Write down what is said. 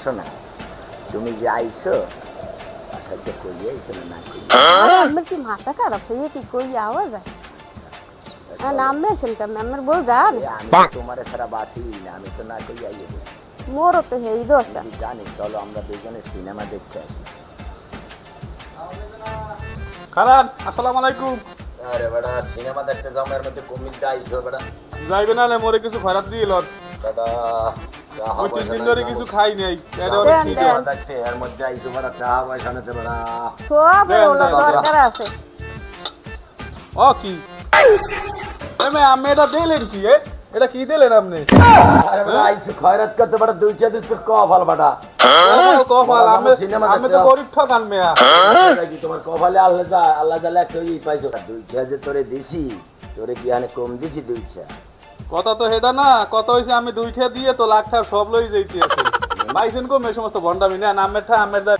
শোনো, তুমি যে আইছো বাসাতে কইয়ে আইছো না কই? আমার কি মাথা খারাপ হয়ে কি কই আওয়াজ যায়? নাম মেশন কেন আমার বউ জান আমি তো তোমার ছাড়া বাঁচি না, আমি তো না কই আইয়ে দেব। মোরও তো হেই দোষটা। তুমি জানি, চলো আমরা দুজনে সিনেমা দেখতে আসি। খারান আসসালামু আলাইকুম। আরে বেটা, সিনেমা দেখতে যাও, এর মধ্যে কুমিল্লা আইছো বেটা। যাইবে না লে মোরে কিছু খয়রাত দিয়ে লন। দাদা ওই 3 দিন ধরে কিছু খাই নাই। এর অনেক দেন, খিদে। দেন। দেখতে এর মধ্যে আইছো বেটা, টাকা পয়সা নিতে বেটা। সব দেন, ওলা দেন, দরকার আছে। ও কি এমে আমি এটা দিলেন কি এটা কি দিলেন আপনি? আরে বেটা আইছো খয়রাত করতে বেটা, দুইটা দিস তো কফাল বেটা। কপাল আমি সিনেমা আমি তো দেখতে গরিব ঠকান মেয়া। কি তোমার কপালে আল্লাহ যা আল্লাহ যা লেখছে ওই পাইছো। দুইটা যে তোরে দিছি, তোরে কি আনে কম দিছি দুইটা? কথা তো হেডা না, কথা হইছে আমি 2টা দিয়ে তো লাখটা সব লই যাইতে আছে। পাইছেন কম এই সমস্ত ভন্ডামি না, আমের ঠা আমের দা